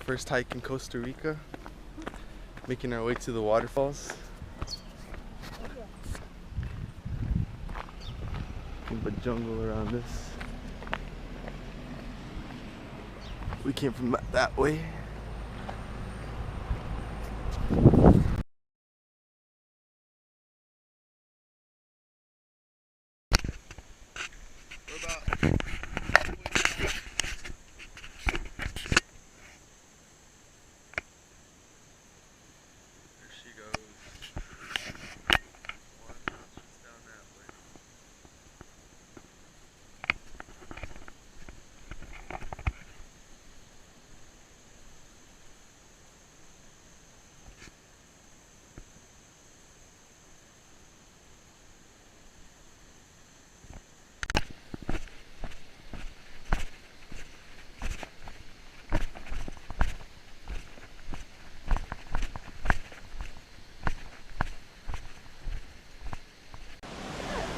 First hike in Costa Rica. Making our way to the waterfalls. Nothing but jungle around us. We came from that way. We're about there she goes. One just down that way.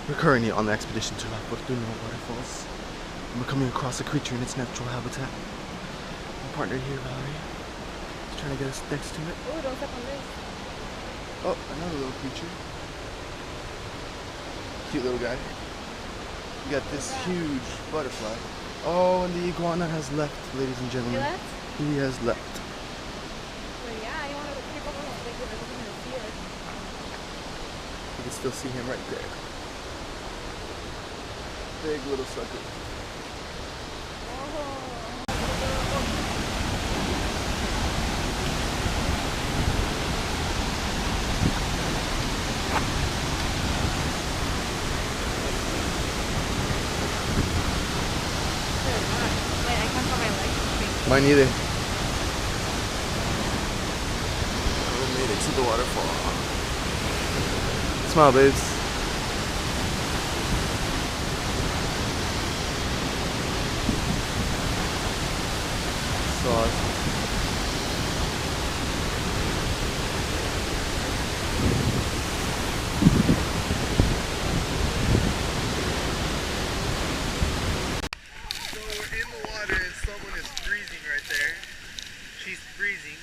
We're currently on the expedition to La Fortuna waterfalls. We're coming across a creature in its natural habitat. My partner here, Valerie, is trying to get us next to it. Oh, don't step on this. Oh, another little creature. Cute little guy. We got this huge butterfly. Oh, and the iguana has left, ladies and He gentlemen. left? He has left. Well, yeah, you want to pick up on the big one. I wasn't going to see it. You can still see him right there. Big little sucker. Wait, I can't put my legs. Mine either. We made it to the waterfall. Smile, babes. So awesome. So we're in the water and someone is freezing right there. She's freezing.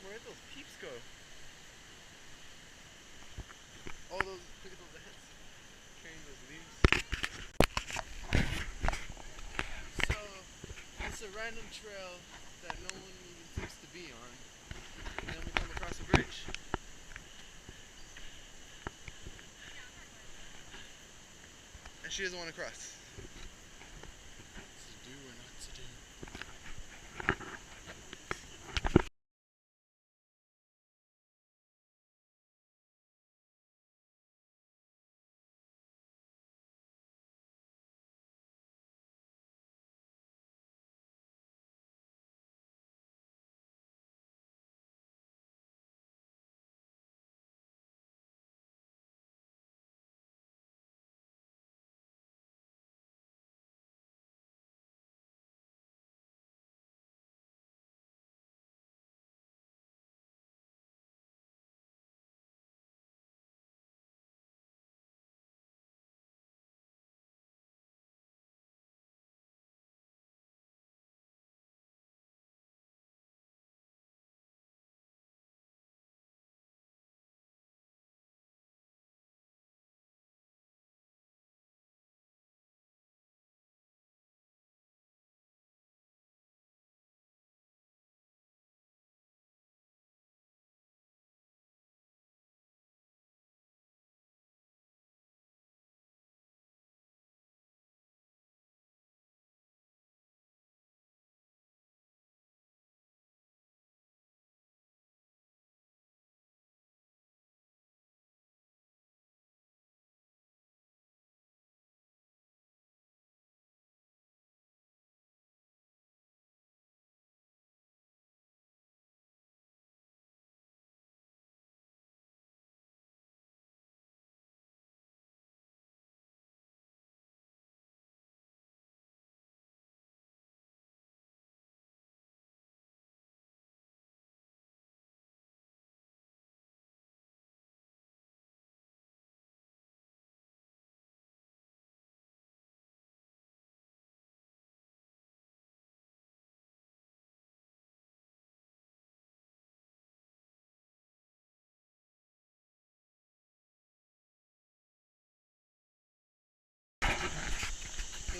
Where'd those peeps go? All those, look at those ants carrying those leaves. So, it's a random trail that no one even seems to be on. And then we come across a bridge. And she doesn't want to cross.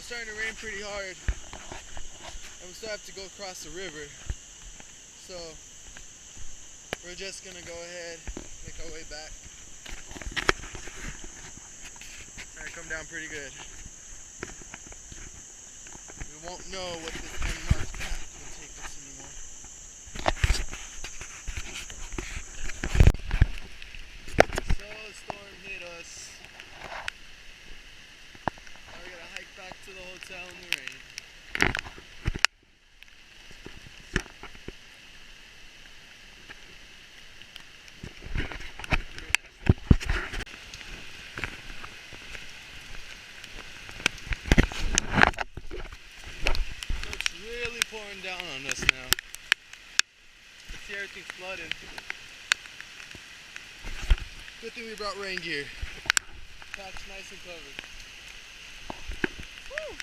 starting to rain pretty hard, and we still have to go across the river. So we're just gonna go ahead, make our way back. It's gonna come down pretty good. We won't know what this unmarked path will take us anymore. So the storm hit us. Now we gotta hike back to the hotel in the rain. Pouring down on us now. You see everything's flooded. Good thing we brought rain gear. Pack's nice and covered. Woo!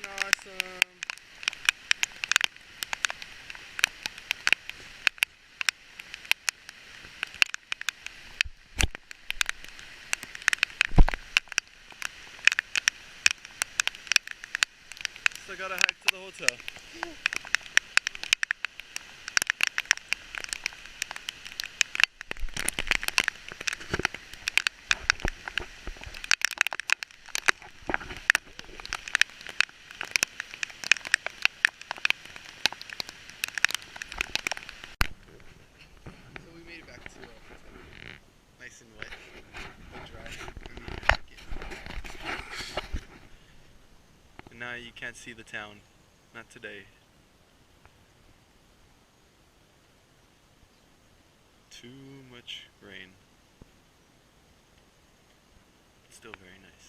Awesome. Still gotta hike to the hotel. Nice and wet, but dry. And now you can't see the town. Not today. Too much rain. Still very nice.